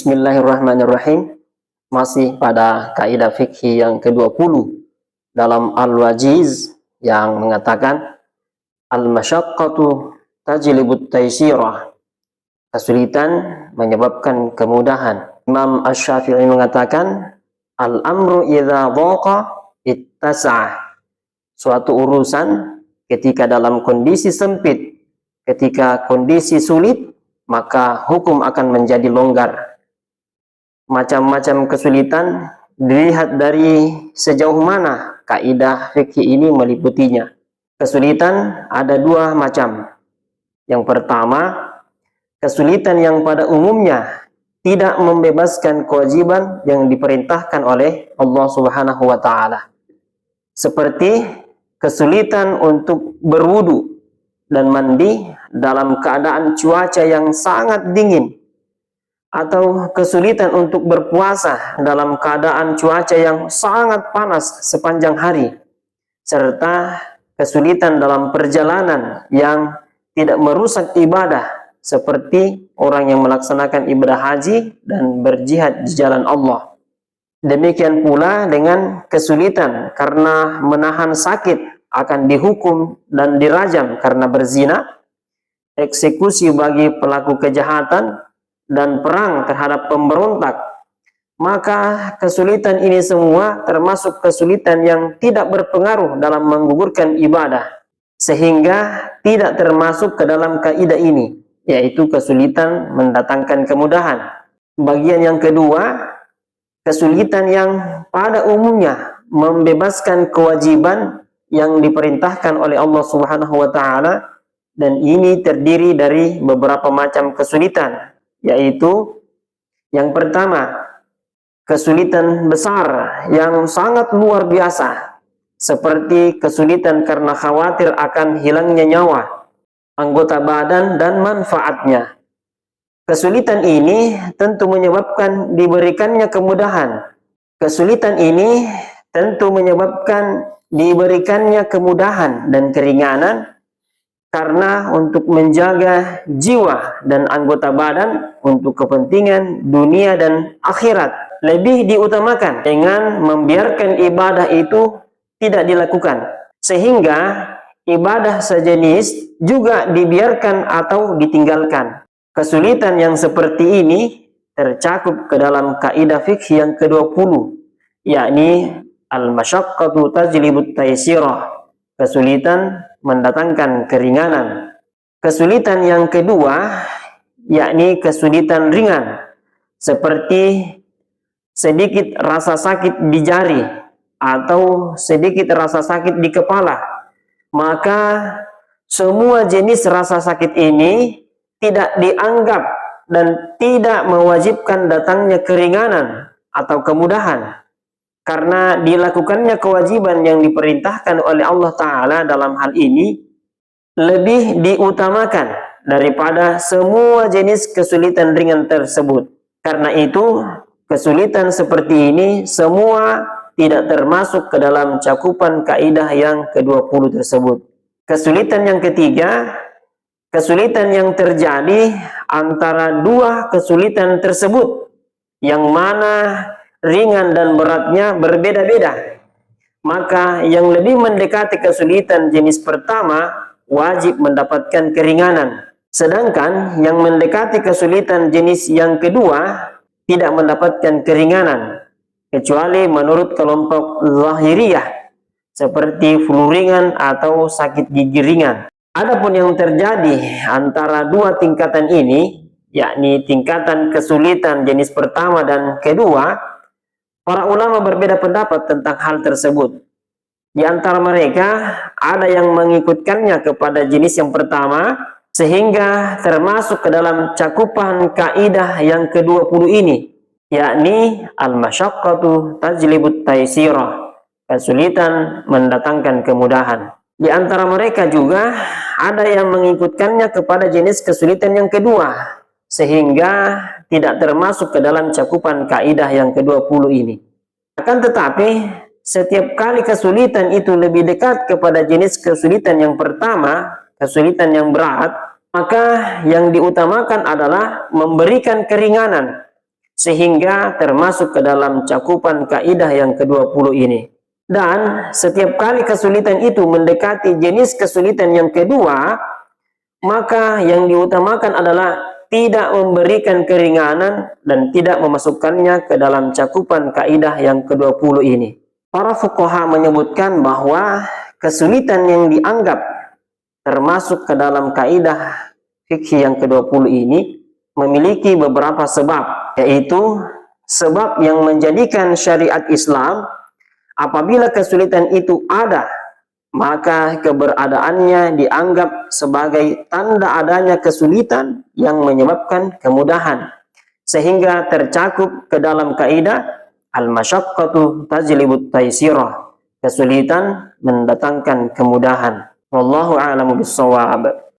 Bismillahirrahmanirrahim. Masih pada kaidah fikih yang ke-20 dalam Al-Wajiz yang mengatakan al-masyaqqatu tajlibut taysirah. Kesulitan menyebabkan kemudahan. Imam Asy-Syafi'i mengatakan al-amru idza dhaqa ittasa'ah. Suatu urusan ketika dalam kondisi sempit, ketika kondisi sulit, maka hukum akan menjadi longgar. Macam-macam kesulitan dilihat dari sejauh mana kaidah fikih ini meliputinya. Kesulitan ada dua macam. Yang pertama, kesulitan yang pada umumnya tidak membebaskan kewajiban yang diperintahkan oleh Allah Subhanahu wa taala. Seperti kesulitan untuk berwudu dan mandi dalam keadaan cuaca yang sangat dingin, atau kesulitan untuk berpuasa dalam keadaan cuaca yang sangat panas sepanjang hari, serta kesulitan dalam perjalanan yang tidak merusak ibadah seperti orang yang melaksanakan ibadah haji dan berjihad di jalan Allah. Demikian pula dengan kesulitan karena menahan sakit akan dihukum dan dirajam karena berzina, eksekusi bagi pelaku kejahatan, dan perang terhadap pemberontak. Maka kesulitan ini semua termasuk kesulitan yang tidak berpengaruh dalam menggugurkan ibadah, sehingga tidak termasuk ke dalam kaidah ini, yaitu kesulitan mendatangkan kemudahan. Bagian yang kedua, kesulitan yang pada umumnya membebaskan kewajiban yang diperintahkan oleh Allah Subhanahu wa taala, dan ini terdiri dari beberapa macam kesulitan, yaitu yang pertama, kesulitan besar yang sangat luar biasa, seperti kesulitan karena khawatir akan hilangnya nyawa, anggota badan, dan manfaatnya. Kesulitan ini tentu menyebabkan diberikannya kemudahan. Kesulitan ini tentu menyebabkan diberikannya kemudahan dan keringanan, karena untuk menjaga jiwa dan anggota badan untuk kepentingan dunia dan akhirat lebih diutamakan dengan membiarkan ibadah itu tidak dilakukan, sehingga ibadah sejenis juga dibiarkan atau ditinggalkan. Kesulitan yang seperti ini tercakup ke dalam kaidah fikih yang ke-20, yakni al-masyaqqatu tajlibut taysirah. Kesulitan mendatangkan keringanan. Kesulitan yang kedua, yakni kesulitan ringan, seperti sedikit rasa sakit di jari atau sedikit rasa sakit di kepala. Maka semua jenis rasa sakit ini tidak dianggap dan tidak mewajibkan datangnya keringanan atau kemudahan, karena dilakukannya kewajiban yang diperintahkan oleh Allah Ta'ala dalam hal ini lebih diutamakan daripada semua jenis kesulitan ringan tersebut. Karena itu, kesulitan seperti ini semua tidak termasuk ke dalam cakupan kaidah yang ke-20 tersebut. Kesulitan yang ketiga, kesulitan yang terjadi antara dua kesulitan tersebut, yang mana ringan dan beratnya berbeda-beda. Maka yang lebih mendekati kesulitan jenis pertama wajib mendapatkan keringanan, sedangkan yang mendekati kesulitan jenis yang kedua tidak mendapatkan keringanan, kecuali menurut kelompok Zahiriyah, seperti flu ringan atau sakit gigi ringan. Adapun yang terjadi antara dua tingkatan ini, yakni tingkatan kesulitan jenis pertama dan kedua, para ulama berbeda pendapat tentang hal tersebut. Di antara mereka ada yang mengikutkannya kepada jenis yang pertama, sehingga termasuk ke dalam cakupan kaidah yang ke-20 ini, yakni al-masyaqqatu tajlibut taysirah. Kesulitan mendatangkan kemudahan. Di antara mereka juga ada yang mengikutkannya kepada jenis kesulitan yang kedua, sehingga tidak termasuk ke dalam cakupan kaidah yang ke-20 ini. Akan tetapi, setiap kali kesulitan itu lebih dekat kepada jenis kesulitan yang pertama, kesulitan yang berat, maka yang diutamakan adalah memberikan keringanan, sehingga termasuk ke dalam cakupan kaidah yang ke-20 ini. Dan setiap kali kesulitan itu mendekati jenis kesulitan yang kedua, maka yang diutamakan adalah tidak memberikan keringanan dan tidak memasukkannya ke dalam cakupan kaidah yang ke-20 ini. Para fuqaha menyebutkan bahwa kesulitan yang dianggap termasuk ke dalam kaidah fikih yang ke-20 ini memiliki beberapa sebab, yaitu sebab yang menjadikan syariat Islam apabila kesulitan itu ada, maka keberadaannya dianggap sebagai tanda adanya kesulitan yang menyebabkan kemudahan, sehingga tercakup ke dalam kaidah al-masyaqqatu tajlibut taysirah, kesulitan mendatangkan kemudahan. Wallahu a'lamu bissawab.